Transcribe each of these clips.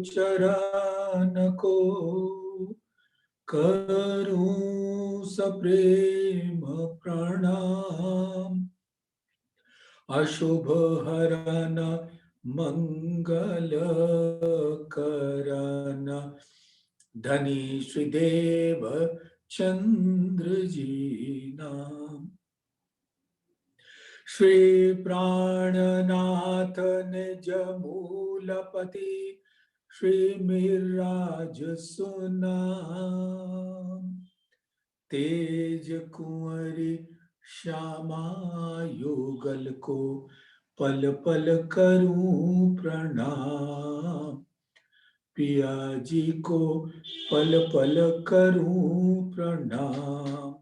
चरण को करूं सप्रेम प्रणाम। अशुभ हरन मंगल करन धनी श्रीदेव चंद्र जी नाम। श्री प्राणनाथ निज मूलपति श्री मिराज सुनाम। तेज कुंवरी श्यामा युगल को पल पल करूं प्रणाम। पिया जी को पल पल करूं प्रणाम।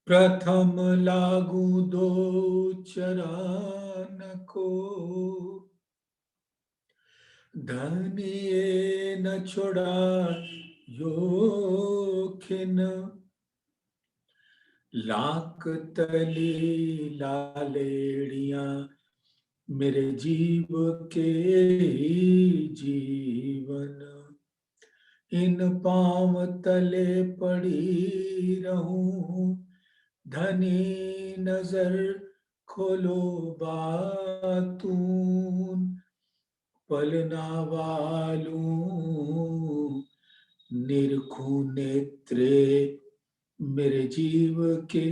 प्रथम लागू दो चरण को धनिये न छोड़ा योखिन। लाक तली लालेड़िया मेरे जीव के जीवन। इन पांव तले पड़ी रहूं धनी नजर खोलो बातून। पलना वालूं निरखू नेत्रे मेरे जीव के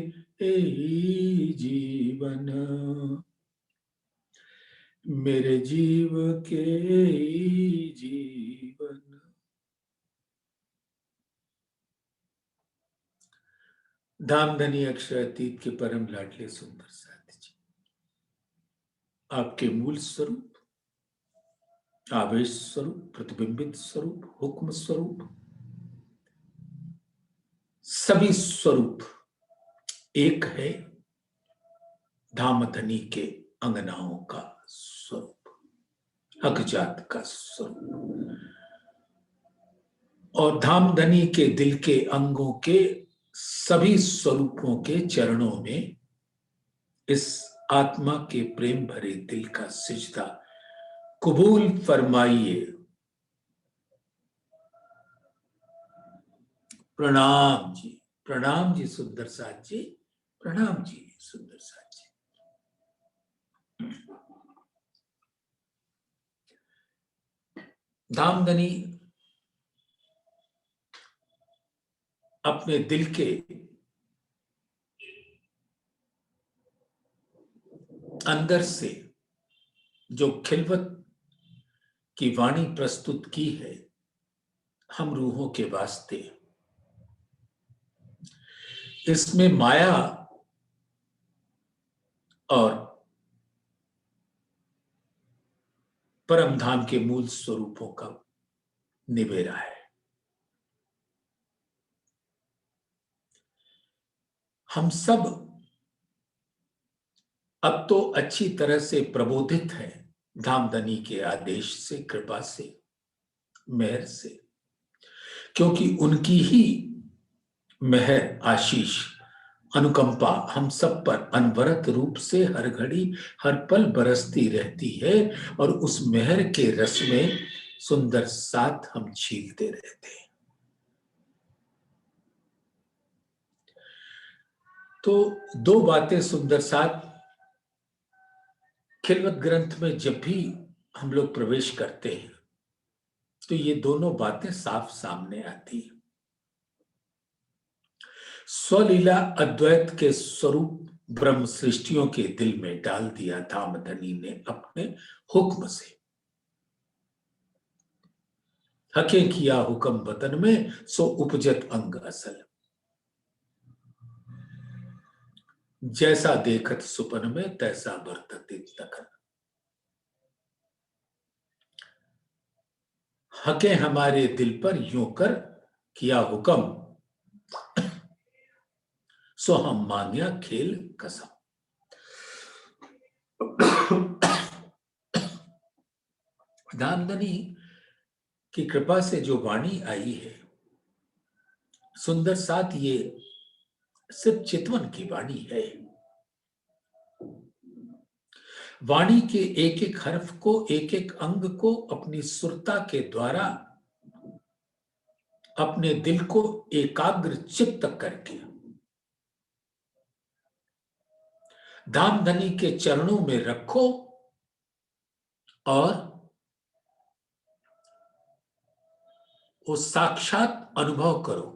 जीवन। मेरे जीव के जीवन। धामधनी अक्षर अतीत के परम लाडले सुंदर साथी जी, आपके मूल स्वरूप, आवेश स्वरूप, प्रतिबिंबित स्वरूप, हुक्म स्वरूप, सभी स्वरूप एक है। धामधनी के अंगनाओं का स्वरूप, हकजात का स्वरूप, और धामधनी के दिल के अंगों के सभी स्वरूपों के चरणों में इस आत्मा के प्रेम भरे दिल का सिजदा कबूल फरमाइए। प्रणाम जी सुंदर साथ जी, प्रणाम जी सुंदर साथ जी। धामधनी अपने दिल के अंदर से जो खिलवत की वाणी प्रस्तुत की है हम रूहों के वास्ते, इसमें माया और परम धाम के मूल स्वरूपों का निबेरा है। हम सब अब तो अच्छी तरह से प्रबोधित हैं धामधनी के आदेश से, कृपा से, मेहर से, क्योंकि उनकी ही मेहर, आशीष, अनुकंपा हम सब पर अनवरत रूप से हर घड़ी हर पल बरसती रहती है, और उस मेहर के रस में सुंदर साथ हम छीलते रहते हैं। तो दो बातें सुंदर साथ खिलवत ग्रंथ में जब भी हम लोग प्रवेश करते हैं तो ये दोनों बातें साफ सामने आती हैं। स्वलीला अद्वैत के स्वरूप ब्रह्म सृष्टियों के दिल में डाल दिया धामधनी ने अपने हुक्म से। हके किया हुक्म वतन में सो उपजत अंग असल। जैसा देखत सुपन में तैसा बरतते तखन। हके हमारे दिल पर यूं कर किया हुक्म, सो हम मांग्या खेल कसम। धामधनी की कृपा से जो वाणी आई है सुंदर साथ, ये सिर्फ चितवन की वाणी है। वाणी के एक एक हर्फ को, एक एक अंग को अपनी सुरता के द्वारा अपने दिल को एकाग्र चित्त करके धामधनी के चरणों में रखो और वो साक्षात अनुभव करो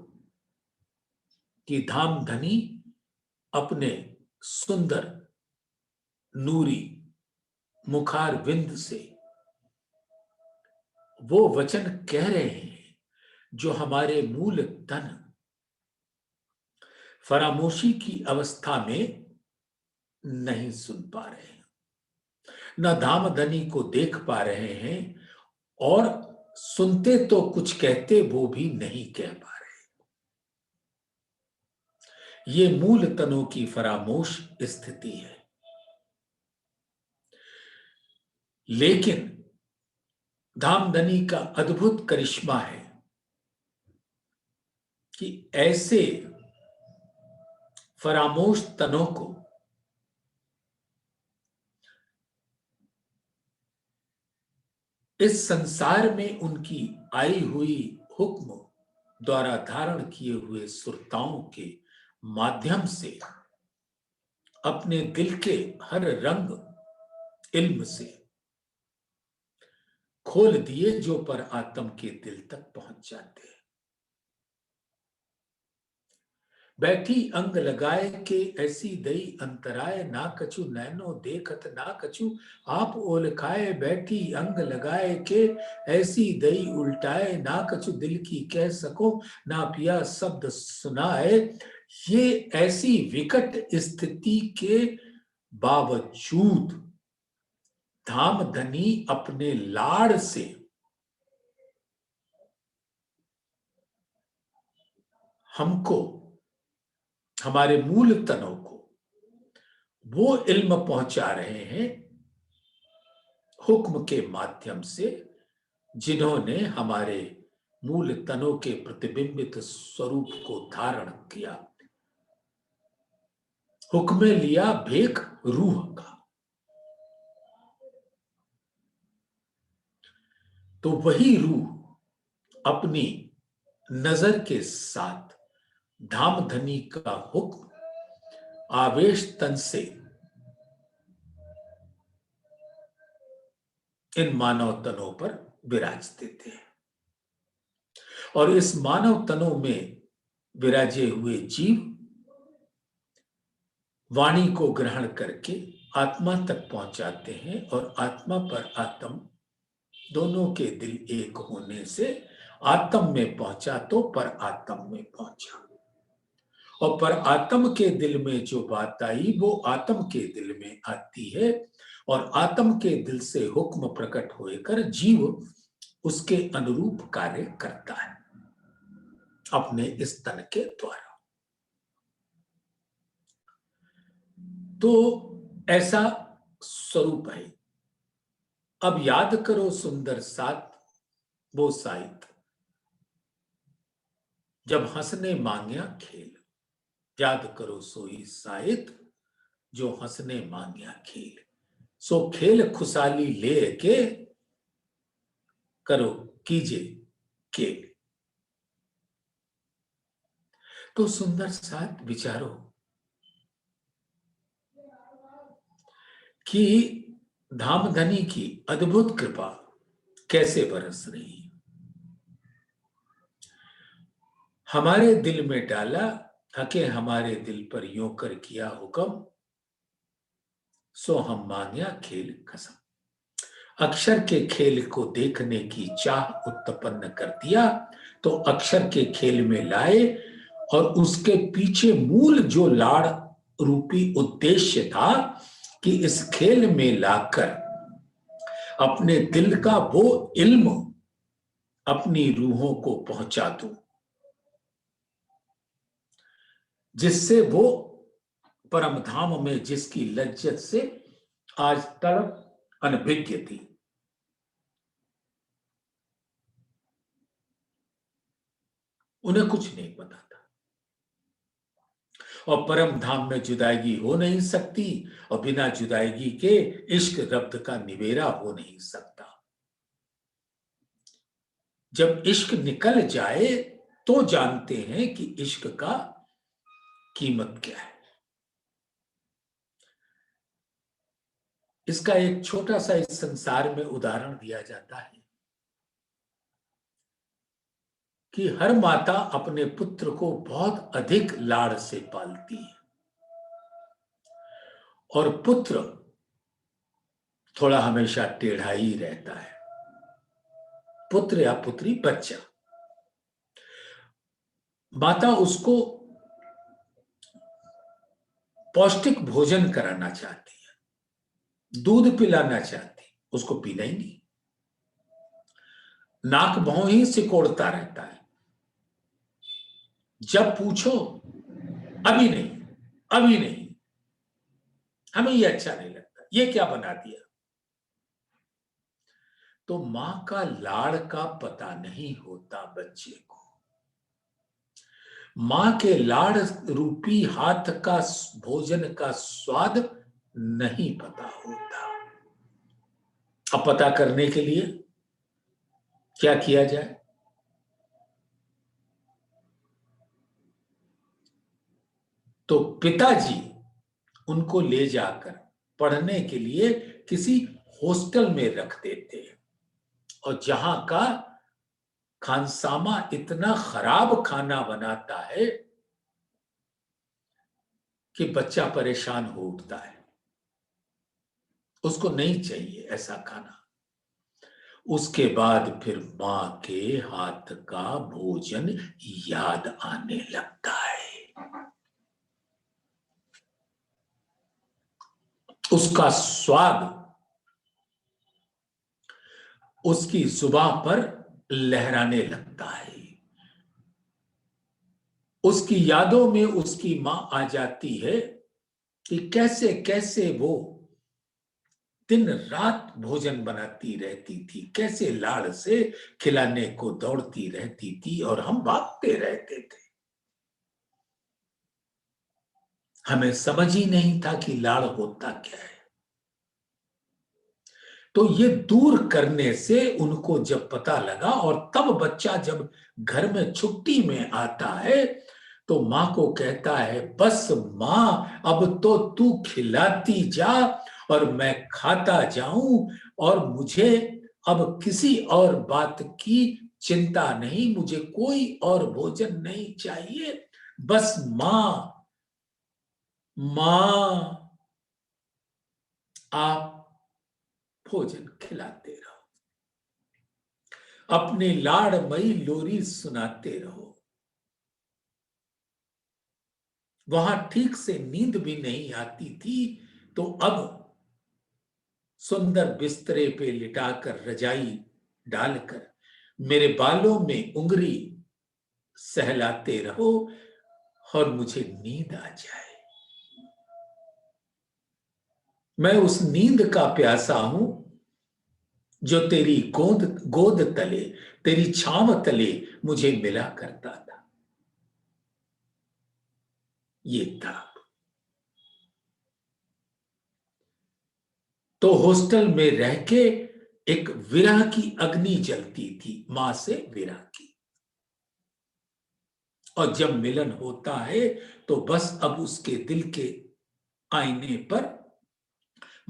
कि धामधनी अपने सुंदर नूरी मुखार विंद से वो वचन कह रहे हैं जो हमारे मूल तन फरामोशी की अवस्था में नहीं सुन पा रहे हैं, न धामधनी को देख पा रहे हैं, और सुनते तो कुछ कहते वो भी नहीं कह पा रहे। ये मूल तनों की फरामोश स्थिति है। लेकिन धामधनी का अद्भुत करिश्मा है कि ऐसे फरामोश तनों को इस संसार में उनकी आई हुई हुक्म द्वारा धारण किए हुए सुरताओं के माध्यम से अपने दिल के हर रंग इल्म से खोल दिए, जो पर आत्म के दिल तक पहुंच जाते हैं। बैठी अंग लगाए के ऐसी दई अंतराय, ना कछु नैनो देखत ना कछु आप ओल खाए। बैठी अंग लगाए के ऐसी दई उल्टाए, ना कछु दिल की कह सको, ना पिया शब्द सुनाए। ये ऐसी विकट स्थिति के बावजूद धामधनी अपने लाड़ से हमको, हमारे मूल तनों को वो इल्म पहुंचा रहे हैं हुक्म के माध्यम से, जिन्होंने हमारे मूल तनों के प्रतिबिंबित स्वरूप को धारण किया। हुक्म लिया भेक रूह का। तो वही रूह अपनी नजर के साथ धामधनी का हुक्म आवेश तन से इन मानव तनों पर विराज देते हैं, और इस मानव तनों में विराजे हुए जीव वाणी को ग्रहण करके आत्मा तक पहुंचाते हैं, और आत्मा पर आत्म दोनों के दिल एक होने से आत्म में पहुंचा तो पर आत्म में पहुंचा, और पर आत्म के दिल में जो बात आई वो आत्म के दिल में आती है, और आत्म के दिल से हुक्म प्रकट होकर जीव उसके अनुरूप कार्य करता है अपने इस तन के द्वारा। तो ऐसा स्वरूप है। अब याद करो सुंदर साथ वो साइत, जब हंसने मांग्या खेल। याद करो सोई साइत, जो हंसने मांग्या खेल। सो खेल खुशाली ले के करो कीजिए खेल। तो सुंदर साथ विचारो कि धामधनी की अद्भुत कृपा कैसे बरस रही है। हमारे दिल में डाला हके हमारे दिल पर यूं कर किया हुक्म, सो हम मांग्या खेल कसम। अक्षर के खेल को देखने की चाह उत्पन्न कर दिया, तो अक्षर के खेल में लाए, और उसके पीछे मूल जो लाड़ रूपी उद्देश्य था कि इस खेल में लाकर अपने दिल का वो इल्म अपनी रूहों को पहुंचा दूं, जिससे वो परम धाम में जिसकी लज्जत से आज तड़प अनभिज्ञ थी, उन्हें कुछ नहीं पता था। और परम धाम में जुदाई हो नहीं सकती, और बिना जुदाई के इश्क रब्द का निवेरा हो नहीं सकता। जब इश्क निकल जाए तो जानते हैं कि इश्क का कीमत क्या है। इसका एक छोटा सा इस संसार में उदाहरण दिया जाता है कि हर माता अपने पुत्र को बहुत अधिक लाड़ से पालती है, और पुत्र थोड़ा हमेशा टेढ़ा ही रहता है। पुत्र या पुत्री, बच्चा, माता उसको पौष्टिक भोजन कराना चाहती है, दूध पिलाना चाहती, उसको पीना ही नहीं, नाक भौं ही सिकोड़ता रहता है। जब पूछो, अभी नहीं, अभी नहीं, हमें ये अच्छा नहीं लगता, ये क्या बना दिया। तो मां का लाड़ का पता नहीं होता बच्चे को, मां के लाड़ रूपी हाथ का भोजन का स्वाद नहीं पता होता। अब पता करने के लिए क्या किया जाए? तो पिताजी उनको ले जाकर पढ़ने के लिए किसी हॉस्टल में रख देते हैं, और जहां का खानसामा इतना खराब खाना बनाता है कि बच्चा परेशान हो उठता है, उसको नहीं चाहिए ऐसा खाना। उसके बाद फिर मां के हाथ का भोजन याद आने लगता है, उसका स्वाद उसकी जुबान पर लहराने लगता है। उसकी यादों में उसकी मां आ जाती है कि कैसे कैसे वो दिन रात भोजन बनाती रहती थी, कैसे लाड़ से खिलाने को दौड़ती रहती थी, और हम भागते रहते थे। हमें समझ ही नहीं था कि लाड़ होता क्या है। तो ये दूर करने से उनको जब पता लगा, और तब बच्चा जब घर में छुट्टी में आता है तो मां को कहता है, बस मां, अब तो तू खिलाती जा और मैं खाता जाऊं, और मुझे अब किसी और बात की चिंता नहीं, मुझे कोई और भोजन नहीं चाहिए, बस मां, मां आप भोजन खिलाते रहो, अपनी लाड़मयी लोरी सुनाते रहो। वहां ठीक से नींद भी नहीं आती थी, तो अब सुंदर बिस्तरे पे लिटाकर रजाई डालकर मेरे बालों में उंगली सहलाते रहो और मुझे नींद आ जाए। मैं उस नींद का प्यासा हूं जो तेरी गोद गोद तले, तेरी छांव तले मुझे मिला करता था। ये था। तो हॉस्टल में रह के एक विरह की अग्नि जलती थी, मां से विरह की, और जब मिलन होता है तो बस अब उसके दिल के आईने पर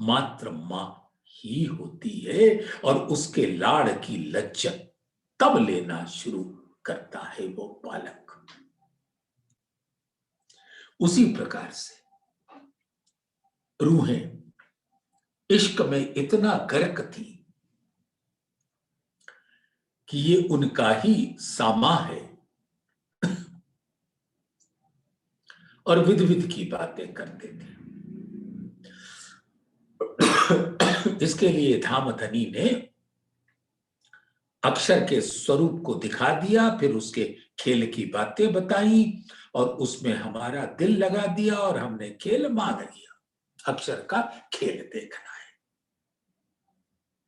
मात्र मां ही होती है, और उसके लाड़ की लज्जत तब लेना शुरू करता है वो बालक। उसी प्रकार से रूहें इश्क में इतना गर्क थी कि ये उनका ही सामा है, और विध विध की बातें करते थे। इसके लिए धामधनी ने अक्षर के स्वरूप को दिखा दिया, फिर उसके खेल की बातें बताई, और उसमें हमारा दिल लगा दिया, और हमने खेल मान लिया। अक्षर का खेल देखना है,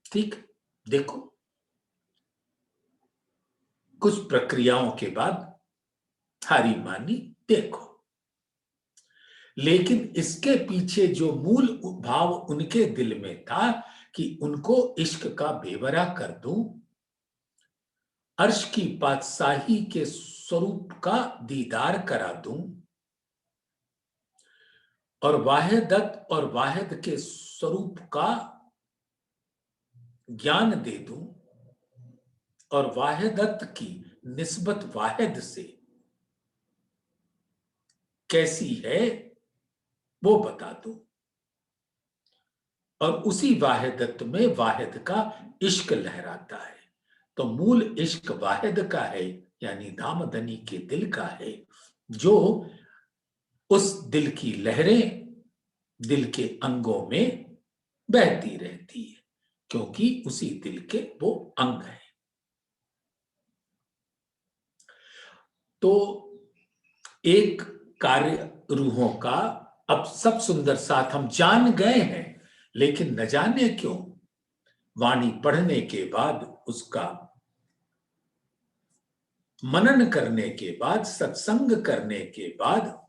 ठीक? देखो, कुछ प्रक्रियाओं के बाद हारी मानी देखो। लेकिन इसके पीछे जो मूल भाव उनके दिल में था कि उनको इश्क का बेवरा कर दूं, अर्श की बादशाही के स्वरूप का दीदार करा दूं और वाहिदत और वाहिद के स्वरूप का ज्ञान दे दूं और वाहिदत की निस्बत वाहिद से कैसी है वो बता दूं और उसी वाहिदत में वाहिद का इश्क लहराता है। तो मूल इश्क वाहिद का है, यानी धामधनी के दिल का है, जो उस दिल की लहरें दिल के अंगों में बहती रहती है, क्योंकि उसी दिल के वो अंग है। तो एक कार्य रूहों का अब सब सुंदर साथ हम जान गए हैं, लेकिन न जाने क्यों वाणी पढ़ने के बाद, उसका मनन करने के बाद, सत्संग करने के बाद,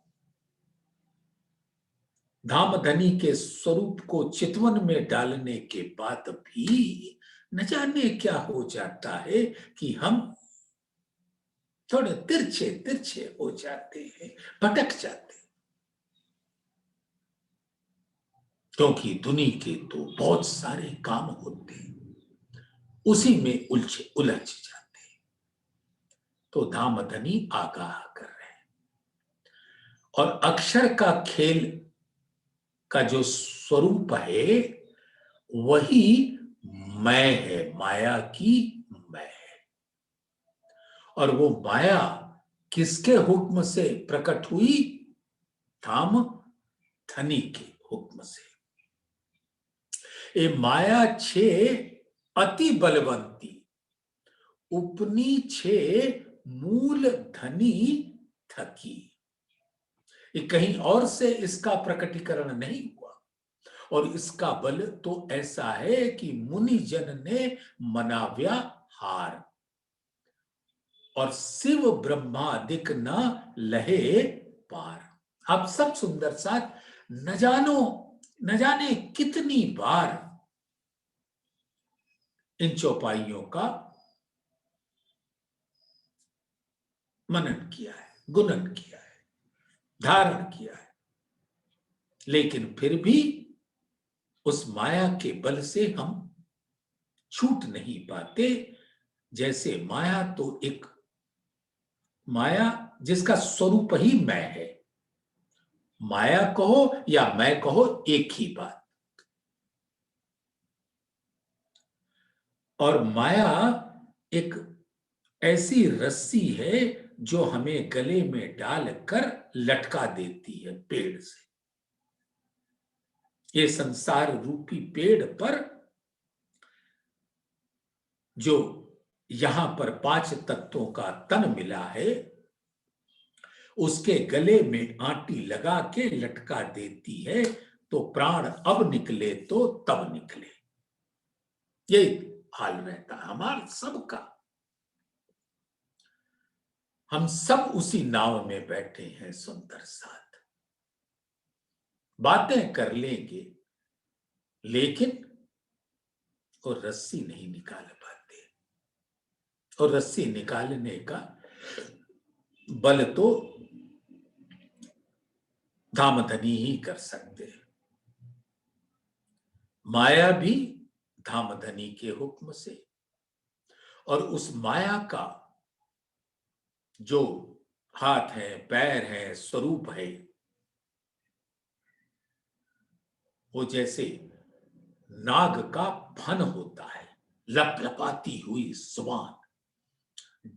धामधनी के स्वरूप को चितवन में डालने के बाद भी न जाने क्या हो जाता है कि हम थोड़े तिरछे तिरछे हो जाते हैं, भटक जाते हैं, क्योंकि दुनिया के तो बहुत सारे काम होते हैं, उसी में उलझ जाते हैं। तो धामधनी आगाह कर रहे हैं और अक्षर का खेल का जो स्वरूप है वही मैं है, माया की मैं है। और वो माया किसके हुक्म से प्रकट हुई? धाम धनी के हुक्म से। ये माया छे अति बलवंती, उपनी छे मूल धनी थकी। ये कहीं और से इसका प्रकटीकरण नहीं हुआ, और इसका बल तो ऐसा है कि मुनि जन ने मनाव्या हार, और शिव ब्रह्मादिक न लहे पार। आप सब सुंदर साथ न जाने कितनी बार इन चौपाइयों का मनन किया है, गुणन किया है, धारण किया है, लेकिन फिर भी उस माया के बल से हम छूट नहीं पाते। जैसे माया तो एक माया जिसका स्वरूप ही मैं है, माया कहो या मैं कहो एक ही बात। और माया एक ऐसी रस्सी है जो हमें गले में डालकर लटका देती है पेड़ से। ये संसार रूपी पेड़ पर जो यहां पर 5 तत्वों का तन मिला है, उसके गले में आटी लगा के लटका देती है, तो प्राण अब निकले तो तब निकले। ये हाल रहता है हमारा सबका। हम सब उसी नाव में बैठे हैं सुंदर साथ, बातें कर लेंगे लेकिन वो रस्सी नहीं निकाल पाते, और रस्सी निकालने का बल तो धामधनी ही कर सकते हैं। माया भी धामधनी के हुक्म से, और उस माया का जो हाथ है, पैर है, स्वरूप है, वो जैसे नाग का फन होता है, लपलपाती हुई जुबान,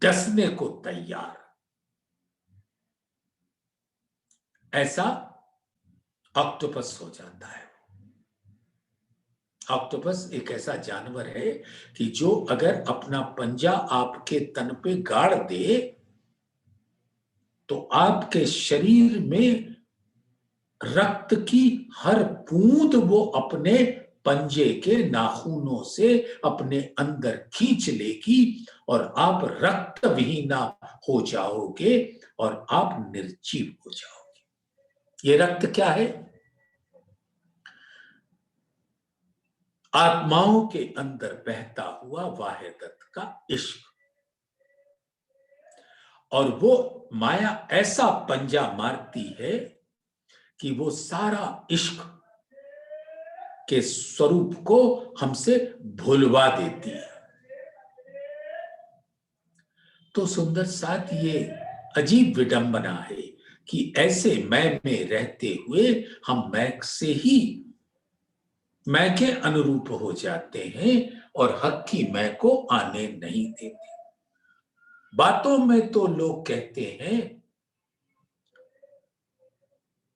डसने को तैयार। ऐसा ऑक्टोपस हो जाता है। ऑक्टोपस एक ऐसा जानवर है कि जो अगर अपना पंजा आपके तन पे गाड़ दे तो आपके शरीर में रक्त की हर बूंद वो अपने पंजे के नाखूनों से अपने अंदर खींच लेगी, और आप रक्त विहीना हो जाओगे और आप निर्जीव हो जाओगे। ये रक्त क्या है? आत्माओं के अंदर बहता हुआ वाहिदत का इश्क। और वो माया ऐसा पंजा मारती है कि वो सारा इश्क के स्वरूप को हमसे भुलवा देती है। तो सुंदर साथ ये अजीब विडंबना है कि ऐसे मैं में रहते हुए हम मैं से ही मैं के अनुरूप हो जाते हैं और हक की मैं को आने नहीं देते। बातों में तो लोग कहते हैं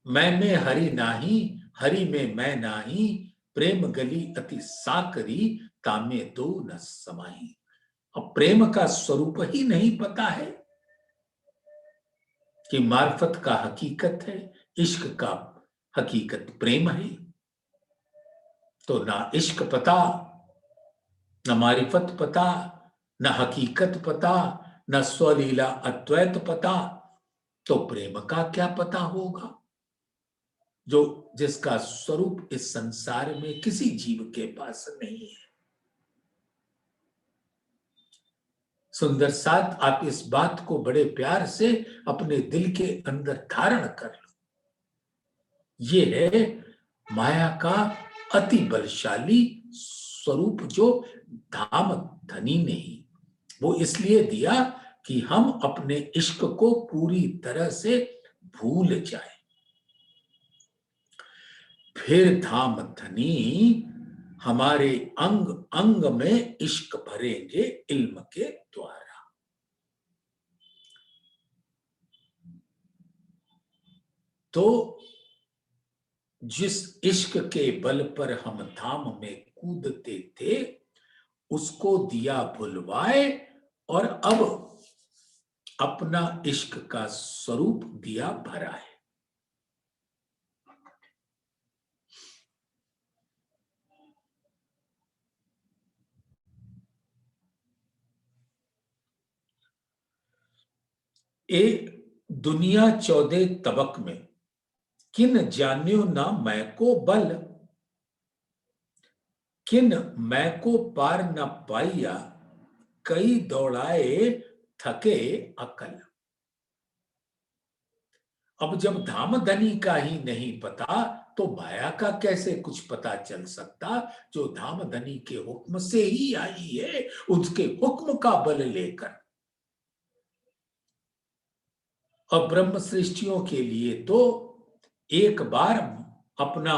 मैं में हरि नाही, हरि में मैं नाही, प्रेम गली अति साकरी, तामे दो न समाई। अब प्रेम का स्वरूप ही नहीं पता है कि मार्फत का हकीकत है, इश्क का हकीकत प्रेम है। तो ना इश्क पता, न मारिफत पता, न हकीकत पता, न स्वलीला अद्वैत पता, तो प्रेम का क्या पता होगा? जो जिसका स्वरूप इस संसार में किसी जीव के पास नहीं है। सुंदर साथ, आप इस बात को बड़े प्यार से अपने दिल के अंदर धारण कर लो। ये है माया का अति बलशाली स्वरूप जो धाम धनी ने ही वो इसलिए दिया कि हम अपने इश्क को पूरी तरह से भूल जाए। फिर धाम धनी हमारे अंग अंग में इश्क भरेंगे इल्म के द्वारा। तो जिस इश्क के बल पर हम धाम में कूदते थे उसको दिया भुलवाए और अब अपना इश्क का स्वरूप दिया भरा है। एक दुनिया 14 तबक में किन जान्यो ना मैं को बल, किन मैं को पार न पाइया, कई दौड़ाए थके अकल। अब जब धाम धनी का ही नहीं पता तो माया का कैसे कुछ पता चल सकता, जो धाम धनी के हुक्म से ही आई है, उसके हुक्म का बल लेकर। और ब्रह्म सृष्टियों के लिए तो एक बार अपना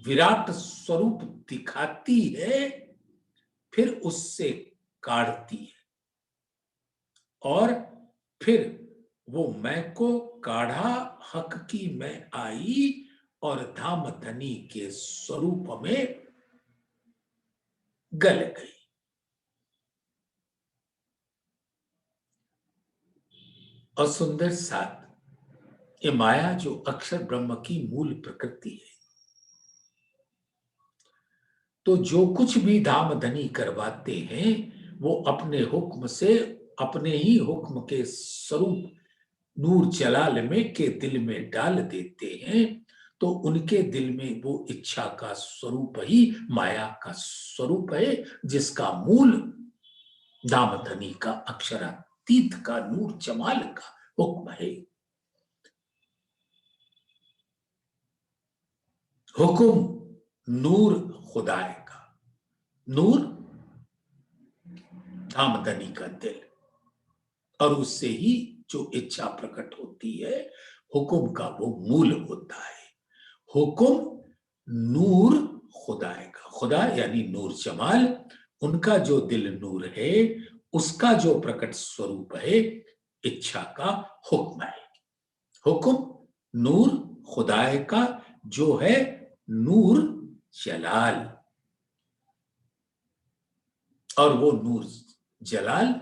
विराट स्वरूप दिखाती है, फिर उससे काढ़ती है और फिर वो मैं को काढ़ा, हक की मैं आई और धाम धनी के स्वरूप में गल गई। और सुंदर साथ, ये माया जो अक्षर ब्रह्म की मूल प्रकृति है, तो जो कुछ भी धाम धनी करवाते हैं वो अपने हुक्म से, अपने ही हुक्म के स्वरूप नूर जलाल में के दिल में डाल देते हैं। तो उनके दिल में वो इच्छा का स्वरूप ही माया का स्वरूप है, जिसका मूल धाम धनी का अक्षरातीत का नूर जमाल का हुक्म है। हुक्म नूर खुदाए का, नूर धाम धनी का दिल, और उससे ही जो इच्छा प्रकट होती है, हुक्म का वो मूल होता है। हुक्म नूर खुदाए का, खुदा यानी नूर जमाल, उनका जो दिल नूर है, उसका जो प्रकट स्वरूप है इच्छा का हुक्म है। हुक्म नूर खुदाए का जो है नूर जलाल, और वो नूर जलाल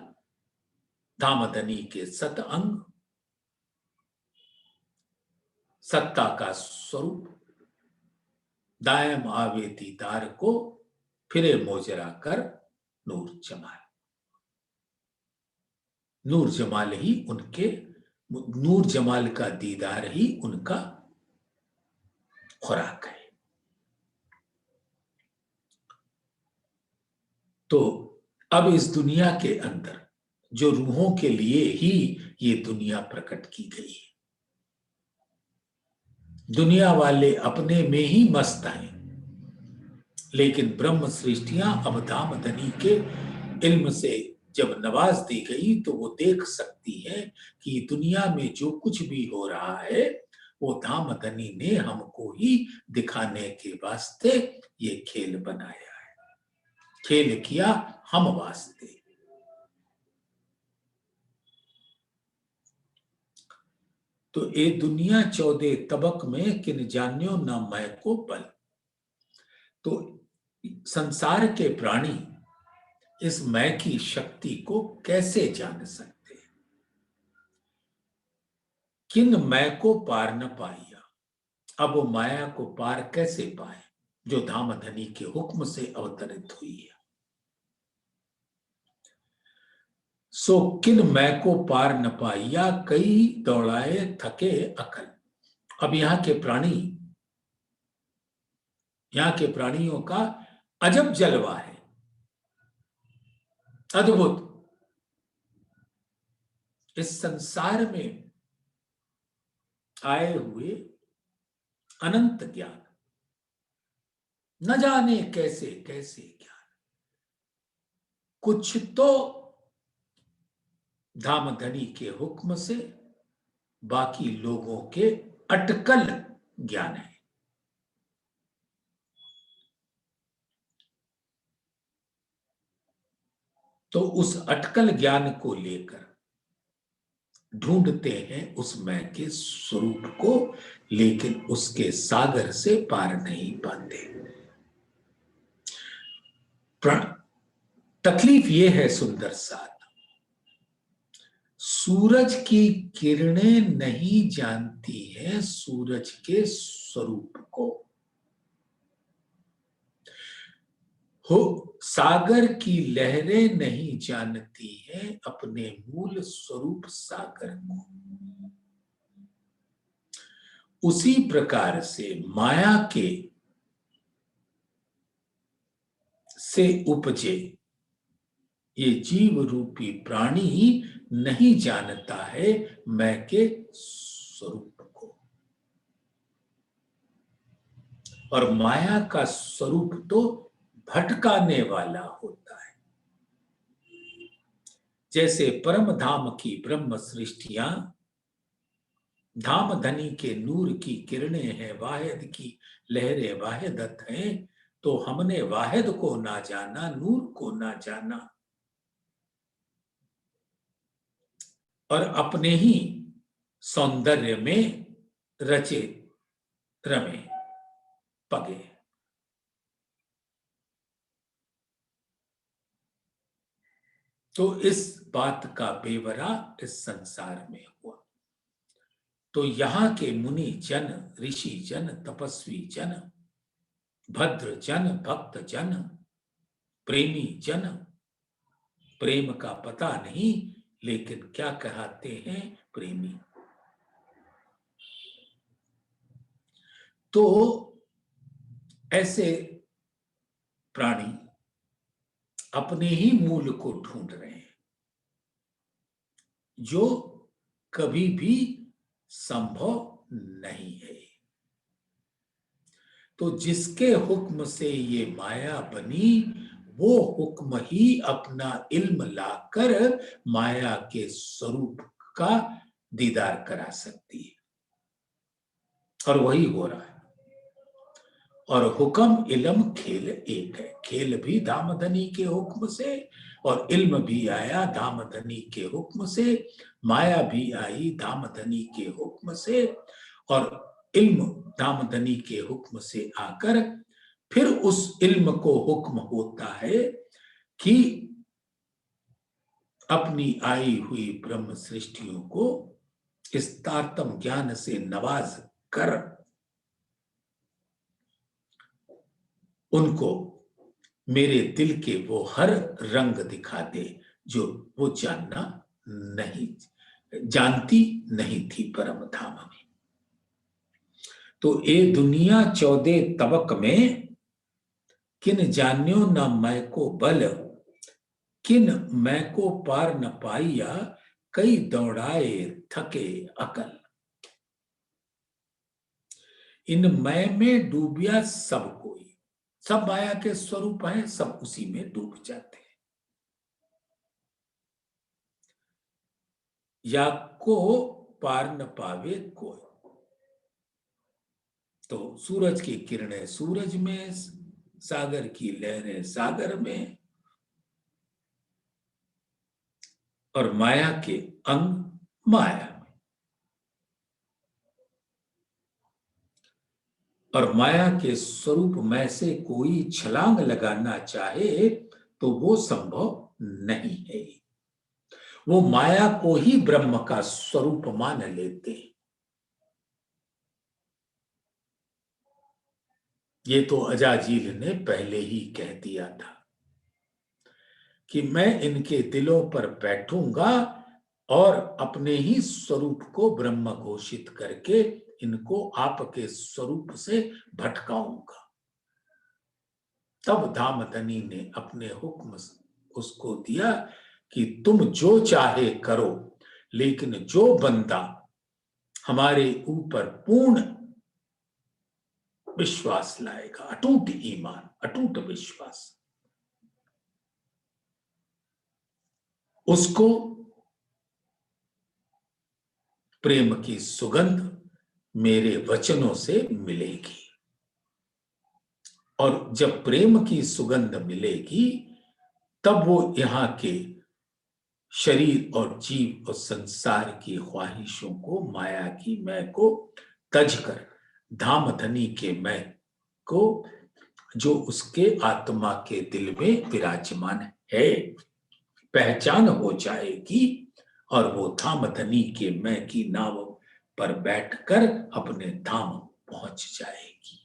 धामधनी के सत अंग, सत्ता का स्वरूप, दायम आवे दीदार को फिरे मोजरा कर नूर जमाल। नूर जमाल ही उनके, नूर जमाल का दीदार ही उनका खुराक है। तो अब इस दुनिया के अंदर जो रूहों के लिए ही ये दुनिया प्रकट की गई है, दुनिया वाले अपने में ही मस्त हैं, लेकिन ब्रह्म सृष्टियां अब धामधनी के इल्म से जब नवाज दी गई तो वो देख सकती है कि दुनिया में जो कुछ भी हो रहा है वो धामधनी ने हमको ही दिखाने के वास्ते ये खेल बनाया है, खेल किया हम वास्ते। तो ये दुनिया 14 तबक में किन जान्यो न मैं को बल। तो संसार के प्राणी इस मैं की शक्ति को कैसे जान सकते हैं? किन मैं को पार न पाया, अब वो माया को पार कैसे पाए जो धामधनी के हुक्म से अवतरित हुई है। सो किन मैं को पार न पाया, कई दौड़ाए थके अकल। अब यहां के प्राणी, यहां के प्राणियों का अजब जलवा है, अद्भुत। इस संसार में आए हुए अनंत ज्ञान, न जाने कैसे कैसे ज्ञान, कुछ तो धामधनी के हुक्म से, बाकी लोगों के अटकल ज्ञान है। तो उस अटकल ज्ञान को लेकर ढूंढते हैं उस मैं के स्वरूप को, लेकिन उसके सागर से पार नहीं पाते। तकलीफ ये है सुंदर साथ, सूरज की किरणें नहीं जानती हैं सूरज के स्वरूप को, हो सागर की लहरें नहीं जानती हैं अपने मूल स्वरूप सागर को। उसी प्रकार से माया के से उपजे ये जीव रूपी प्राणी नहीं जानता है मैं के स्वरूप को, और माया का स्वरूप तो भटकाने वाला होता है। जैसे परम धाम की ब्रह्म सृष्टियां धामधनी के नूर की किरणें हैं, वाहिद की लहरें वाहिदत हैं, तो हमने वाहिद को ना जाना, नूर को ना जाना, और अपने ही सौंदर्य में रचे रमे पगे। तो इस बात का बेवरा इस संसार में हुआ। तो यहां के मुनि जन, ऋषि जन, तपस्वी जन, भद्र जन, भक्त जन, प्रेमी जन, प्रेम का पता नहीं लेकिन क्या कहते हैं प्रेमी। तो ऐसे प्राणी अपने ही मूल को ढूंढ रहे हैं जो कभी भी संभव नहीं है। तो जिसके हुक्म से ये माया बनी वो हुक्म ही अपना इल्म लाकर माया के स्वरूप का दीदार करा सकती है, और वही हो रहा है। और हुक्म इल्म खेल एक है, खेल भी धामधनी के हुक्म से और इल्म भी आया धामधनी के हुक्म से, माया भी आई धामधनी के हुक्म से, और इल्म धामधनी के हुक्म से आकर फिर उस इल्म को हुक्म होता है कि अपनी आई हुई ब्रह्म सृष्टियों को इस तारतम ज्ञान से नवाज कर उनको मेरे दिल के वो हर रंग दिखा दे जो वो जानना नहीं जानती नहीं थी परम धाम में। तो ए दुनिया 14 तबक में, किन जान्यो न मैं को बल, किन मैं को पार न पाइया, कई दौड़ाए थके अकल। इन मैं में डूबिया सब कोई, सब माया के स्वरूप हैं, सब उसी में डूब जाते हैं। या को पार न पावे कोई, तो सूरज की किरणें सूरज में, सागर की लहरें सागर में, और माया के अंग माया में। और माया के स्वरूप में से कोई छलांग लगाना चाहे तो वो संभव नहीं है। वो माया को ही ब्रह्म का स्वरूप मान लेते हैं। ये तो अजाजील ने पहले ही कह दिया था कि मैं इनके दिलों पर बैठूंगा और अपने ही स्वरूप को ब्रह्म घोषित करके इनको आपके स्वरूप से भटकाऊंगा। तब धामधनी ने अपने हुक्म उसको दिया कि तुम जो चाहे करो, लेकिन जो बंदा हमारे ऊपर पूर्ण विश्वास लाएगा, अटूट ईमान, अटूट विश्वास, उसको प्रेम की सुगंध मेरे वचनों से मिलेगी। और जब प्रेम की सुगंध मिलेगी तब वो यहाँ के शरीर और जीव और संसार की ख्वाहिशों को, माया की मैं को तज कर धामधनी के मैं को, जो उसके आत्मा के दिल में विराजमान है, पहचान हो जाएगी और वो धामधनी के मैं की नाव पर बैठकर अपने धाम पहुंच जाएगी।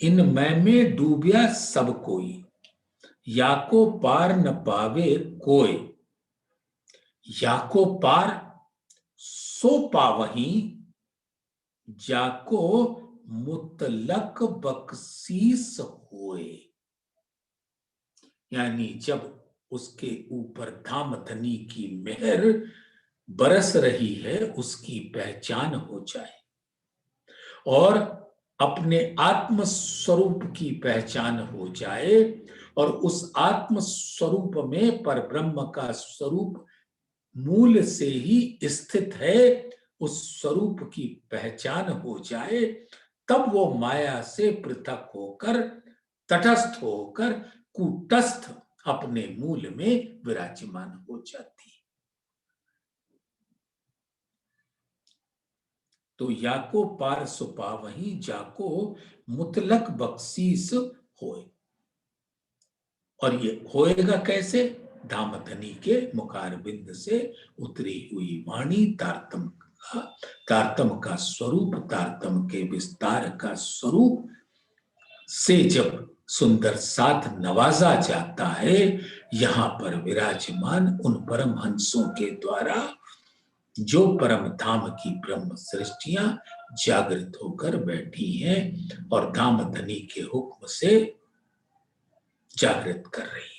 इन मैं में डूबिया सब कोई, या को पार न पावे कोई। या को पार सो पावही, जाको मुतलक बख्शीस होए। यानी जब उसके ऊपर धामधनी की मेहर बरस रही है, उसकी पहचान हो जाए और अपने आत्म स्वरूप की पहचान हो जाए, और उस आत्म स्वरूप में परब्रह्म का स्वरूप मूल से ही स्थित है, उस स्वरूप की पहचान हो जाए, तब वो माया से पृथक होकर, तटस्थ होकर, कूटस्थ अपने मूल में विराजमान हो जाती है। तो याको पार सुपा वही, जाको मुतलक बख्शीस होए। और ये होएगा कैसे? धामधनी के मुखारबिंद से उतरी हुई वाणी, तारतम का स्वरूप, तारतम के विस्तार का स्वरूप से जब सुंदर साथ नवाजा जाता है, यहां पर विराजमान उन परम हंसों के द्वारा जो परम धाम की ब्रह्म सृष्टियां जागृत होकर बैठी हैं और धामधनी के हुक्म से जागृत कर रही है।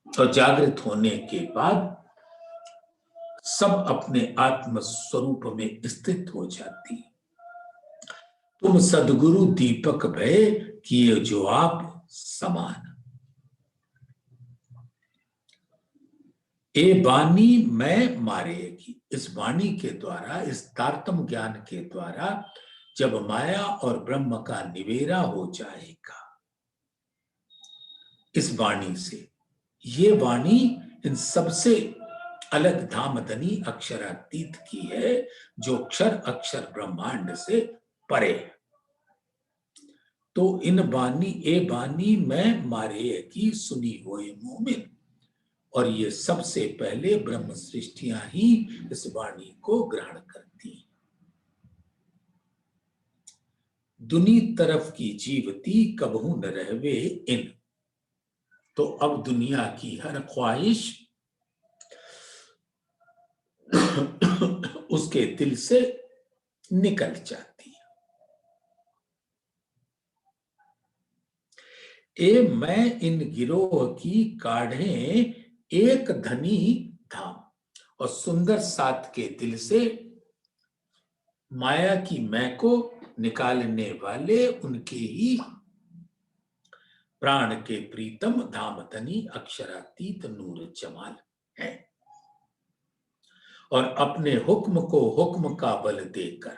और जागृत होने के बाद सब अपने आत्म स्वरूप में स्थित हो जाती। तुम सदगुरु दीपक भय, किए जो आप समान। ए वाणी मैं मारेगी। इस वाणी के द्वारा, इस तारतम ज्ञान के द्वारा जब माया और ब्रह्म का निवेरा हो जाएगा, इस वाणी से, ये वाणी इन सबसे अलग धामधनी अक्षरातीत की है, जो क्षर अक्षर ब्रह्मांड से परे है। तो इन बानी ए बानी में मारे की सुनी होए मोमिन। और ये सबसे पहले ब्रह्म सृष्टियां ही इस वाणी को ग्रहण करती। दुनी तरफ की जीवती कबहू न रहवे इन। तो अब दुनिया की हर ख्वाहिश उसके दिल से निकल जाती है। मैं इन गिरोह की काढ़े एक धनी धाम, और सुंदर साथ के दिल से माया की मैं को निकालने वाले उनके ही प्राण के प्रीतम धाम धनी अक्षरातीत नूर जमाल है। और अपने हुक्म को हुक्म का बल देकर,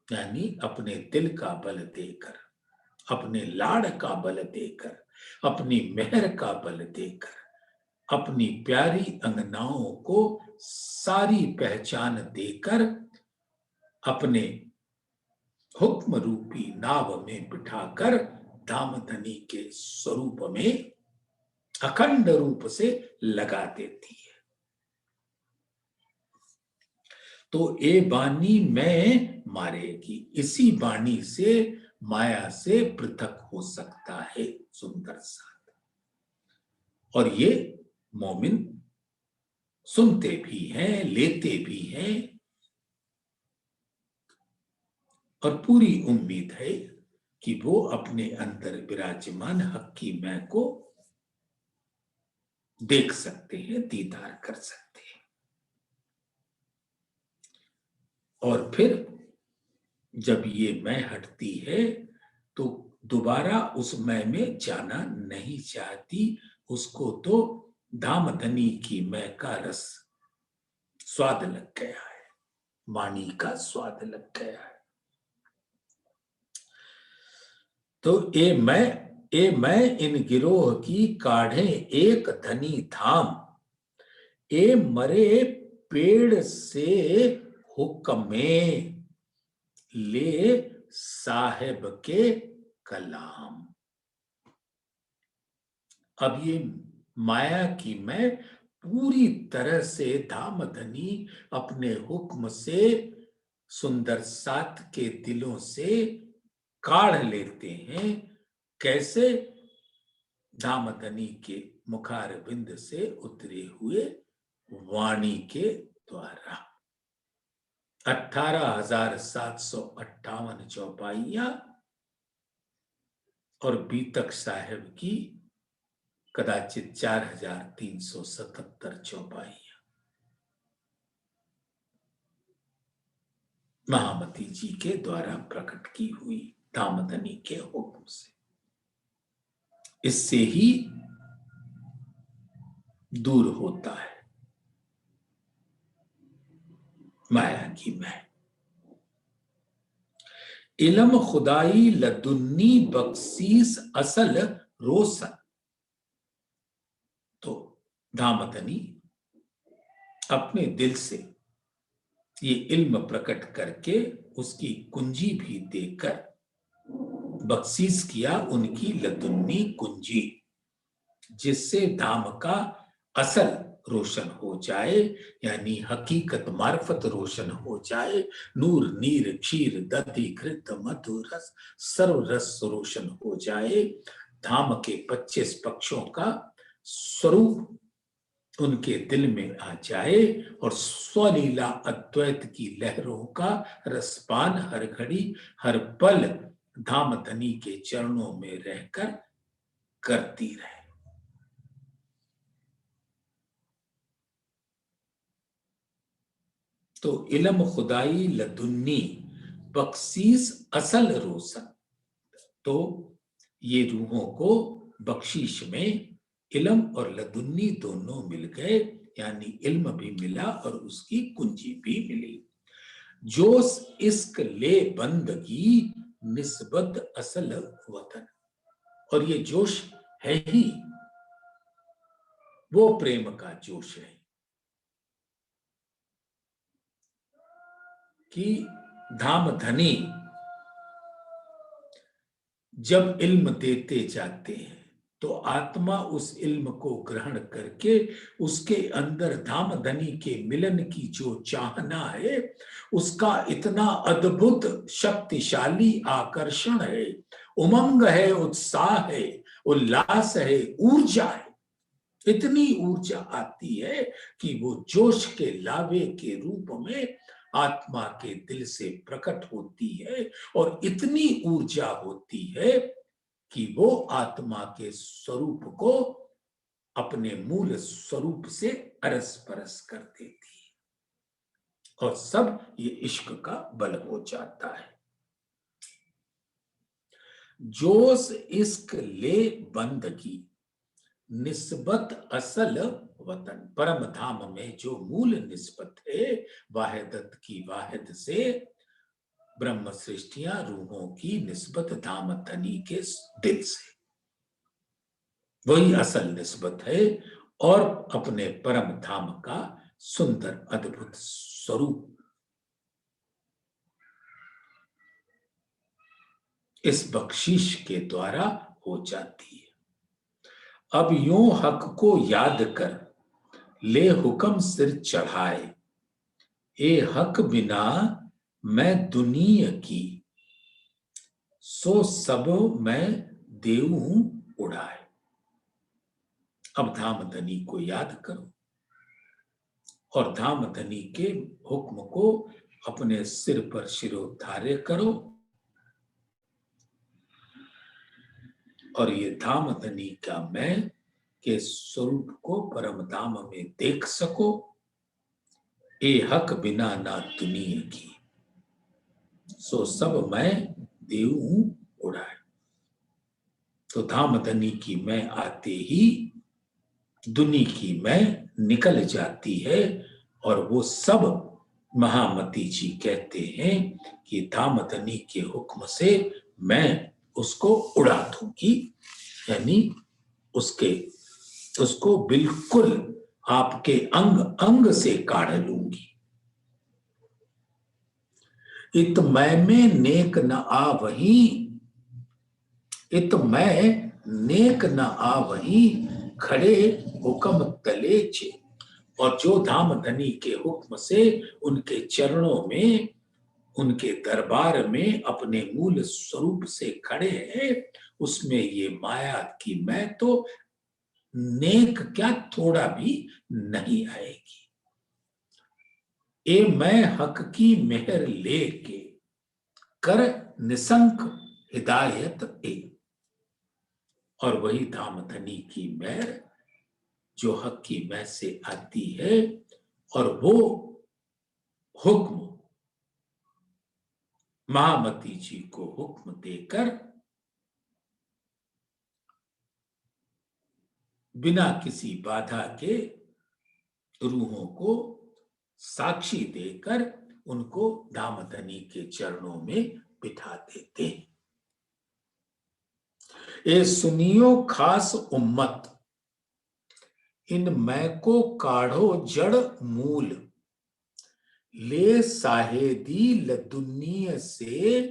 यानी अपने दिल का बल देकर, अपने लाड़ का बल देकर, अपनी मेहर का बल देकर, अपनी प्यारी अंगनाओं को सारी पहचान देकर, अपने हुक्म रूपी नाव में बिठाकर धामधनी के स्वरूप में अखंड रूप से लगा देती है। तो ए बानी में मारेगी, इसी बानी से माया से पृथक हो सकता है सुंदर साथ। और ये मोमिन सुनते भी हैं, लेते भी हैं, और पूरी उम्मीद है कि वो अपने अंदर विराजमान हक की मैं को देख सकते हैं, दीदार कर सकते हैं। और फिर जब ये मैं हटती है तो दोबारा उस मैं में जाना नहीं चाहती। उसको तो धामधनी की मैं का रस स्वाद लग गया है, वाणी का स्वाद लग गया है। तो ए मैं इन गिरोह की काढ़े एक धनी धाम, ए मरे पेड़ से हुक्मे ले साहेब के कलाम। अब ये माया की मैं पूरी तरह से धामधनी अपने हुक्म से सुंदर साथ के दिलों से काढ़ लेते हैं। कैसे? धामधनी के मुखारविंद से उतरे हुए वाणी के द्वारा। 18,758 चौपाइयां और बीतक साहेब की कदाचित 4,377 चौपाइयां महामती जी के द्वारा प्रकट की हुई धामधनी के हुक्म से। इससे ही दूर होता है माया की मैं। इल्म खुदाई लदुन्नी बख्शीस असल रोशन। तो धामधनी अपने दिल से ये इल्म प्रकट करके उसकी कुंजी भी देकर बख्शीश किया, उनकी लदुन्नी कुंजी, जिससे धाम का असल रोशन हो जाए, यानी हकीकत मार्फत रोशन हो जाए। नूर नीर क्षीर दधि घृत मधु रस सर्व रस रोशन हो जाए। धाम के 25 पक्षों का स्वरूप उनके दिल में आ जाए और स्वलीला अद्वैत की लहरों का रसपान हर घड़ी हर पल धामधनी के चरणों में रहकर करती रहे। तो इल्म खुदाई लदुन्नी बख्शीश असल रोशन। तो ये रूहों को बख्शीश में इल्म और लदुन्नी दोनों मिल गए, यानी इल्म भी मिला और उसकी कुंजी भी मिली। जोश इश्क ले बंदगी निस्बत असल वतन। और ये जोश है ही वो प्रेम का जोश है कि धामधनी जब इल्म देते जाते हैं तो आत्मा उस इल्म को ग्रहण करके उसके अंदर धामधनी के मिलन की जो चाहना है, उसका इतना अद्भुत शक्तिशाली आकर्षण है, उमंग है, उत्साह है, उल्लास है, ऊर्जा है इतनी ऊर्जा आती है कि वो जोश के लावे के रूप में आत्मा के दिल से प्रकट होती है, और इतनी ऊर्जा होती है कि वो आत्मा के स्वरूप को अपने मूल स्वरूप से अरस परस कर देती है, और सब ये इश्क का बल हो जाता है। जोश इश्क ले बंदगी निस्बत असल वतन, परम धाम में जो मूल निस्बत है वाहिदत की वाहिद से, ब्रह्म सृष्टियां रूहों की निस्बत धाम धनी के दिल से, वही असल निस्बत है, और अपने परम धाम का सुंदर अद्भुत स्वरूप इस बख्शीश के द्वारा हो जाती है। अब यूं हक को याद कर ले हुक्म सिर चढ़ाए, ए हक बिना मैं दुनिया की, सो सब मैं देऊं उड़ाए। अब धाम धनी को याद करो और धाम धनी के हुक्म को अपने सिर पर शिरोधार्य करो, और ये धाम धनी का मैं के स्वरूप को परम धाम में देख सको। ए हक बिना ना दुनिया की, सो सब मैं देऊं उड़ाए। तो धाम धनी की मैं आते ही दुनी की मैं निकल जाती है, और वो सब महामती जी कहते हैं कि धाम धनी के हुक्म से मैं उसको उड़ा दूंगी, यानी उसको बिल्कुल आपके अंग अंग से काढ़ लूंगी। इत मैं में नेक न आ वही, इत मैं नेक न आ वही, खड़े हुक्म तले छे। और जो धाम धनी के हुक्म से उनके चरणों में, उनके दरबार में अपने मूल स्वरूप से खड़े हैं, उसमें ये माया की मैं तो नेक क्या थोड़ा भी नहीं आएगी। ए मैं हक की मेहर लेके कर निसंक हिदायत ए। और वही धाम धनी की मेहर जो हक की मैं से आती है, और वो हुक्म महामती जी को हुक्म देकर बिना किसी बाधा के रूहों को साक्षी देकर उनको धाम धनी के चरणों में बिठा देते। ए सुनियो खास उम्मत, इन मैं को काढ़ो जड़ मूल, ले साहेदी लदुन्निय से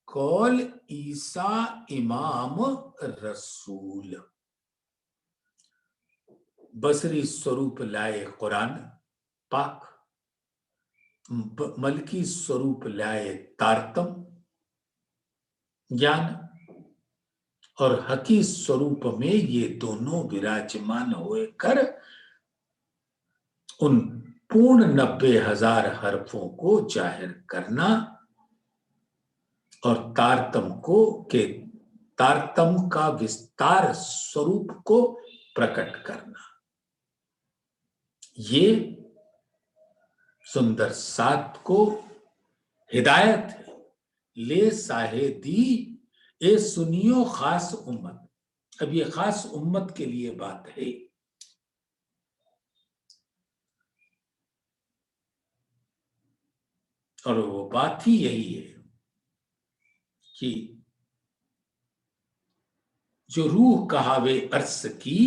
कौल ईसा इमाम रसूल। बसरी स्वरूप लाए कुरान पाक, मलकी स्वरूप लाए तारतम ज्ञान, और हकी स्वरूप में ये दोनों विराजमान होकर उन पूर्ण 90,000 हरफों को जाहिर करना, और तारतम का विस्तार स्वरूप को प्रकट करना। ये सुंदर सात को हिदायत है। ले साहेदी ए सुनियो खास उम्मत। अब ये खास उम्मत के लिए बात है। और वो बात ही यही है कि जो रूह कहावे अर्स की,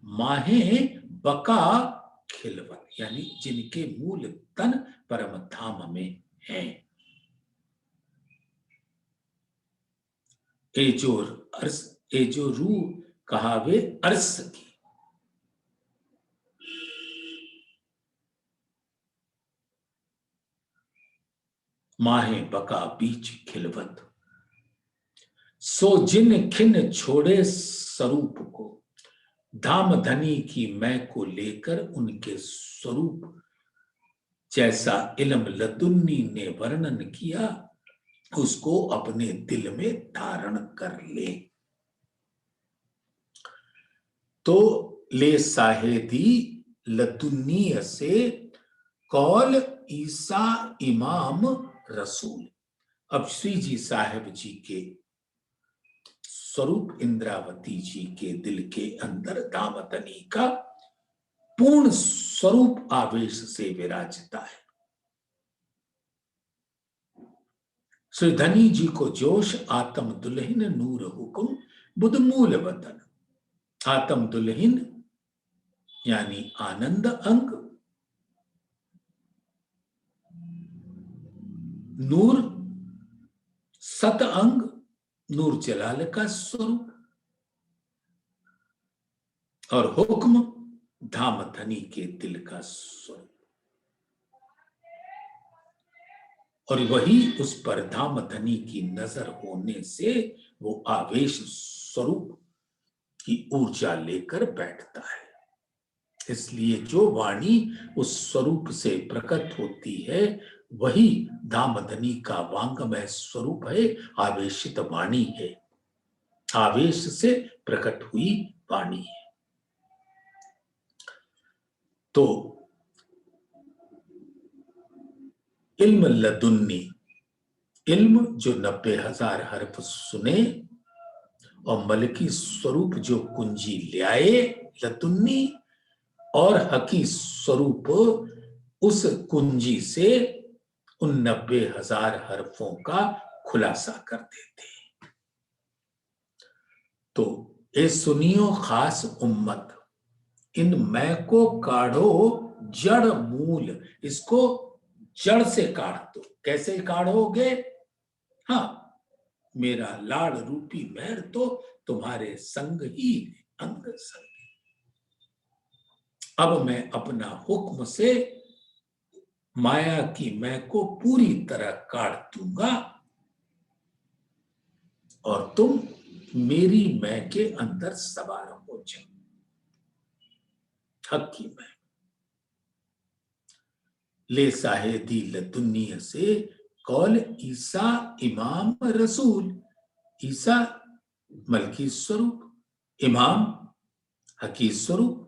माहे बका खिलवत, यानी जिनके मूल तन परम धाम में है। ए जो रूह कहावे अर्स की, माहे बका बीच खिलवत, सो जिन खिन छोड़े स्वरूप को, धामधनी की मैं को लेकर उनके स्वरूप जैसा इल्म लदुन्नी ने वर्णन किया उसको अपने दिल में धारण कर ले। तो ले साहेदी लदुन्नी से कौल ईसा इमाम रसूल। अब श्री जी साहेब जी के स्वरूप इंद्रावती जी के दिल के अंदर दामदनी का पूर्ण स्वरूप आवेश से विराजता है। श्री धनी जी को जोश आत्म दुल्हिन नूर हुकुम बुध मूल वतन। आत्म दुल्हिन यानी आनंद अंग, नूर सत अंग, नूर जलाल का स्वरूप, और हुक्म धामधनी के दिल का स्वरूप। और वही उस पर धामधनी की नजर होने से वो आवेश स्वरूप की ऊर्जा लेकर बैठता है। इसलिए जो वाणी उस स्वरूप से प्रकट होती है वही धामधनी का वांगमय स्वरूप है, आवेशित वाणी है, आवेश से प्रकट हुई वाणी है। तो इल्म लदुन्नी, इल्म जो 90,000 हर्फ सुने और मलकी स्वरूप जो कुंजी ले आए लदुन्नी, और हकी स्वरूप उस कुंजी से उन 90,000 हर्फों का खुलासा कर देते। तो ए सुनियो खास उम्मत, इन मैं को काढ़ो जड़ मूल। इसको जड़ से काट दो। कैसे काढ़ोगे? हाँ, मेरा लाड़ रूपी मेहर तो तुम्हारे संग ही अंग संग। अब मैं अपना हुक्म से माया की मैं को पूरी तरह काट दूंगा और तुम मेरी मैं के अंदर सवार हो जाओ। हक की मैं ले साहेदी लदुन्निया से कौल ईसा इमाम रसूल। ईसा मलकी स्वरूप, इमाम हकी स्वरूप,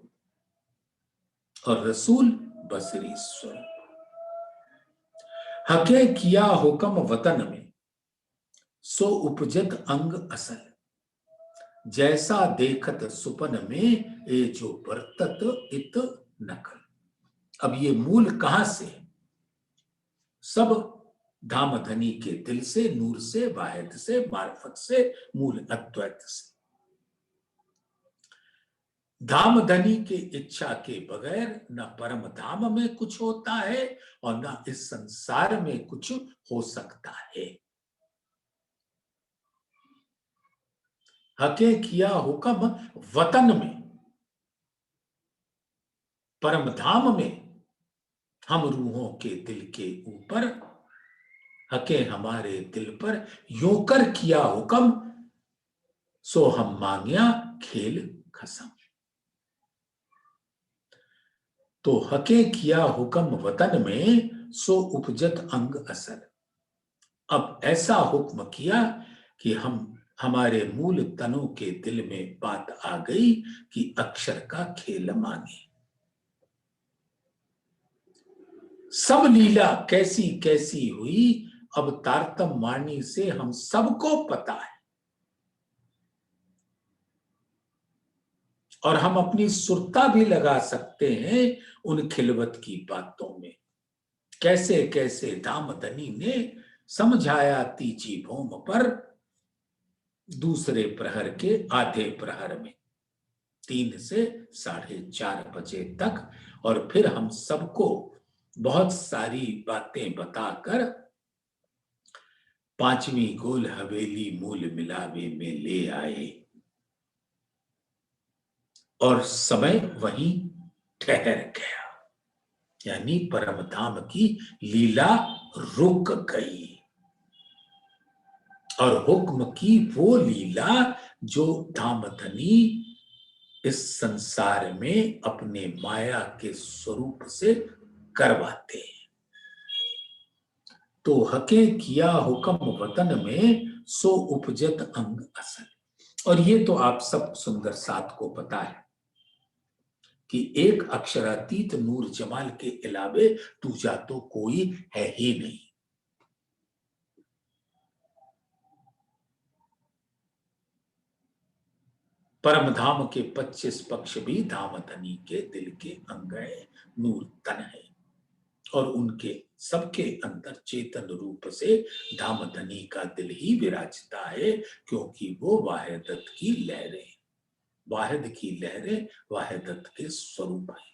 और रसूल बसरी स्वरूप। हके किया हुक्म वतन में सो उपजत अंग असल। जैसा देखत सुपन में ए जो बरतत इत नकल। अब ये मूल कहां से? सब धामधनी के दिल से, नूर से, वाहिद से, मार्फत से, मूल अद्वैत से। धामधनी के इच्छा के बगैर न परम धाम में कुछ होता है और न इस संसार में कुछ हो सकता है। हके किया हुक्म वतन में, परम धाम में, हम रूहों के दिल के ऊपर, हके हमारे दिल पर यूं कर किया हुक्म सो हम मांगिया खेल खसम। तो हके किया हुक्म वतन में सो उपजत अंग असल। अब ऐसा हुक्म किया कि हमारे मूल तनों के दिल में बात आ गई कि अक्षर का खेल माने। सब लीला कैसी कैसी हुई अब तारतम वाणी से हम सबको पता है, और हम अपनी सुरता भी लगा सकते हैं उन खिलवत की बातों में। कैसे कैसे धामधनी ने समझाया तीजी भूम पर दूसरे प्रहर के आधे प्रहर में, 3 से 4:30 बजे तक। और फिर हम सबको बहुत सारी बातें बताकर 5वीं गोल हवेली मूल मिलावे में ले आए और समय वहीं ठहर गया। यानी परमधाम की लीला रुक गई और हुक्म की वो लीला जो धामधनी इस संसार में अपने माया के स्वरूप से करवाते हैं। तो हके किया हुक्म वतन में, सो उपजत अंग असल। और ये तो आप सब सुंदर साथ को पता है कि एक अक्षरातीत नूर जमाल के अलावे दूजा तो कोई है ही नहीं। परम धाम के 25 पक्ष भी धाम धनी के दिल के अंग है, नूर तन है। और उनके सबके अंदर चेतन रूप से धाम धनी का दिल ही विराजता है, क्योंकि वो वाहिदत की लहरें, वाहिद की लहरें वाहिदत के स्वरूप है।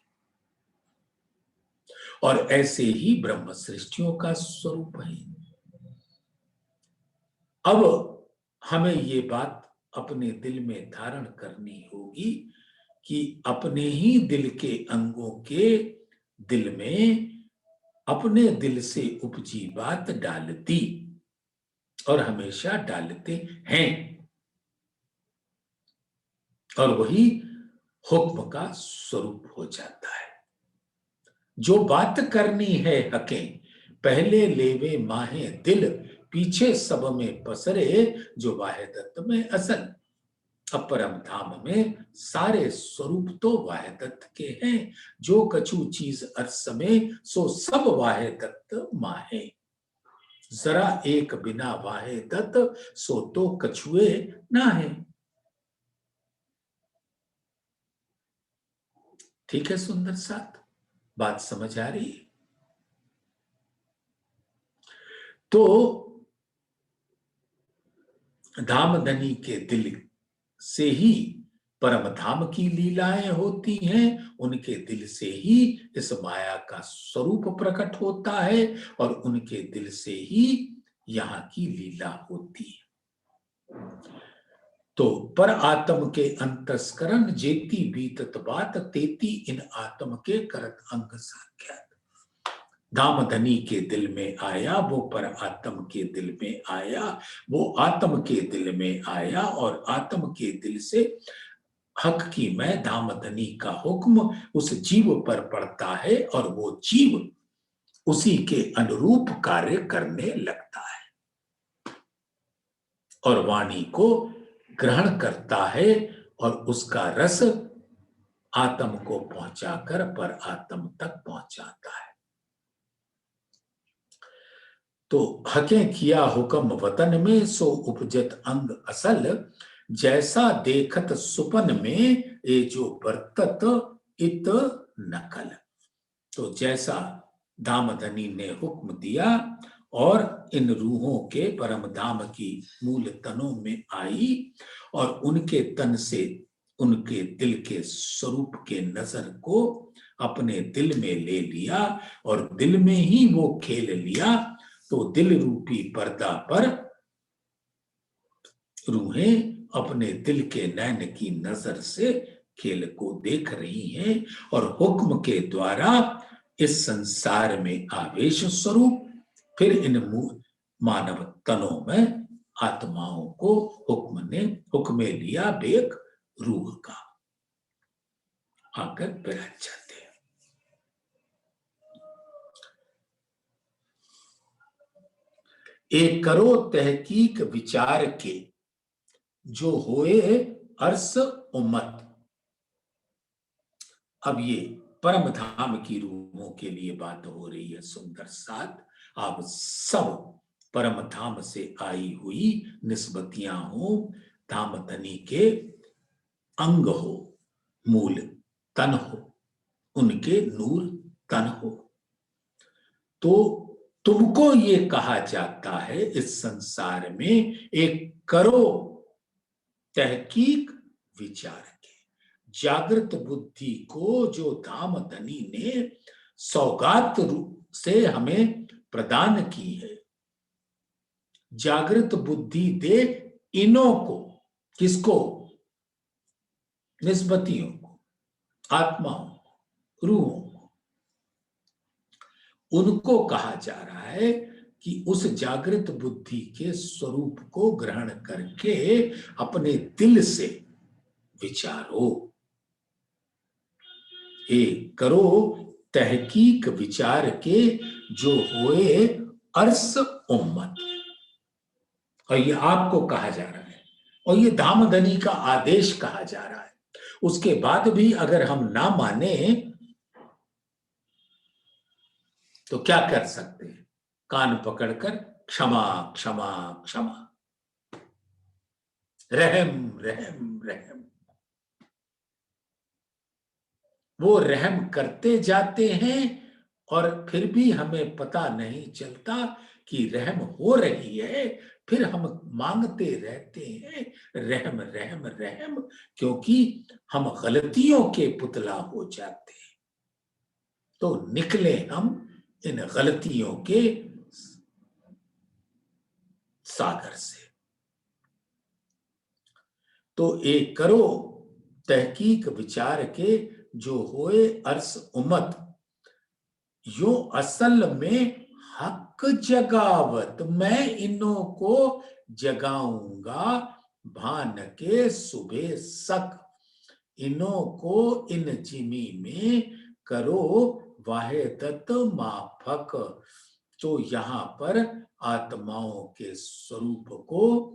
और ऐसे ही ब्रह्म सृष्टियों का स्वरूप है। अब हमें ये बात अपने दिल में धारण करनी होगी कि अपने ही दिल के अंगों के दिल में अपने दिल से उपजी बात डालती और हमेशा डालते हैं, और वही हुक्म का स्वरूप हो जाता है। जो बात करनी है हकें, पहले लेवे माहे दिल, पीछे सब में पसरे, जो वाहिदत में असल। अब परम धाम में सारे स्वरूप तो वाहिदत के हैं, जो कछु चीज अर्स में, सो सब वाहिदत माहे। जरा एक बिना वाहिदत, सो तो कछुए ना है। ठीक है सुंदर साथ, बात समझ आ रही है? तो धामधनी के दिल से ही परम धाम की लीलाएं होती हैं, उनके दिल से ही इस माया का स्वरूप प्रकट होता है, और उनके दिल से ही यहां की लीला होती है। तो पर आत्म के अंतस्करण जेती बीतत बात, तेती इन आत्म के करत अंग साख्यात। धामधनी के दिल में आया, वो पर आत्म के दिल में आया, वो आत्म के दिल में आया, और आत्म के दिल से हक की मैं धामधनी का हुक्म उस जीव पर पड़ता है, और वो जीव उसी के अनुरूप कार्य करने लगता है और वाणी को ग्रहण करता है, और उसका रस आत्म को पहुंचाकर पर आत्म तक पहुंचाता है। तो हके किया हुक्म वतन में, सो उपजत अंग असल। जैसा देखत सुपन में, ये जो बरतत इत नकल। तो जैसा धामधनी ने हुक्म दिया और इन रूहों के परम धाम की मूल तनों में आई, और उनके तन से उनके दिल के स्वरूप के नजर को अपने दिल में ले लिया, और दिल में ही वो खेल लिया। तो दिल रूपी पर्दा पर रूहें अपने दिल के नैन की नजर से खेल को देख रही हैं, और हुक्म के द्वारा इस संसार में आवेश स्वरूप, फिर इन मानव तनों में आत्माओं को हुक्म लिया बेक रूह का, आकर विराज जाते हैं। एक करो तहकीक विचार के, जो होए अर्स उम्मत। अब ये परम धाम की रूहों के लिए बात हो रही है सुंदर साथ। आप सब परम धाम से आई हुई निस्बतियां हो, धाम धनी के अंग हो, मूल तन हो, उनके नूर तन हो। तो तुमको ये कहा जाता है इस संसार में एक करो तहकीक विचार के। जागृत बुद्धि को जो धाम धनी ने सौगात रूप से हमें प्रदान की है, जागृत बुद्धि दे इनों को, किसको? निस्बतियों को, आत्माओं को, रूहों को। उनको कहा जा रहा है कि उस जागृत बुद्धि के स्वरूप को ग्रहण करके अपने दिल से विचारो। ए करो तहकीक विचार के जो होए अर्स उम्मत। और ये आपको कहा जा रहा है और ये धामधनी का आदेश कहा जा रहा है। उसके बाद भी अगर हम ना माने तो क्या कर सकते हैं? कान पकड़कर क्षमा क्षमा क्षमा, रहम रहम रहम। वो रहम करते जाते हैं और फिर भी हमें पता नहीं चलता कि रहम हो रही है। फिर हम मांगते रहते हैं रहम रहम रहम, क्योंकि हम गलतियों के पुतला हो जाते हैं। तो निकले हम इन गलतियों के सागर से। तो एक करो तहकीक विचार के जो होए अर्स उम्मत, यो असल में हक जगावत। मैं इन्हों को जगाऊंगा भान के सुबह सक। इन्हों को इन जिमी में करो वाहिदत माफक। तो यहां पर आत्माओं के स्वरूप को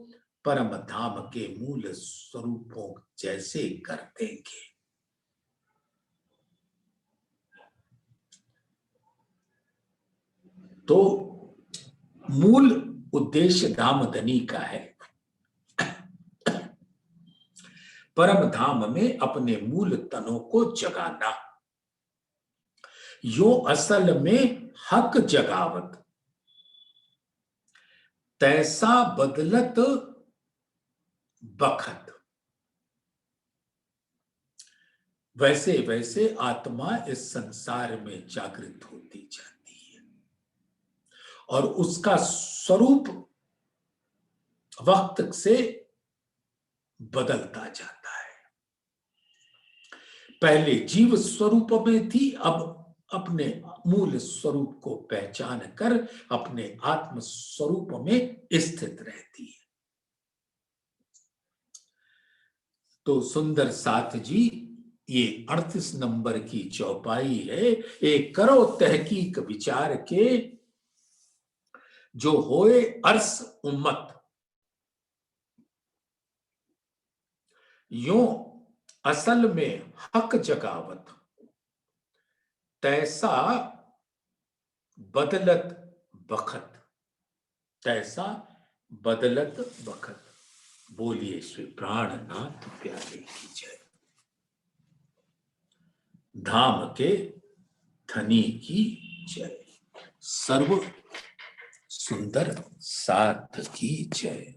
परम धाम के मूल स्वरूपों जैसे कर देंगे। तो मूल उद्देश्य धामधनी का है परम धाम में अपने मूल तनों को जगाना। यो असल में हक जगावत, तैसा बदलत बखत। वैसे वैसे आत्मा इस संसार में जागृत होती जाती है और उसका स्वरूप वक्त से बदलता जाता है। पहले जीव स्वरूप में थी, अब अपने मूल स्वरूप को पहचान कर अपने आत्म स्वरूप में स्थित रहती है। तो सुंदर साथ जी, ये 38 नंबर की चौपाई है। एक करो तहकीक विचार के जो होए अर्स उम्मत, यूं असल में हक जगावत, तैसा बदलत बखत। तैसा बदलत बखत। बोलिए श्री प्राणनाथ प्यारे की जय। धाम के धनी की जय। सर्व सुंदर साथ की जय।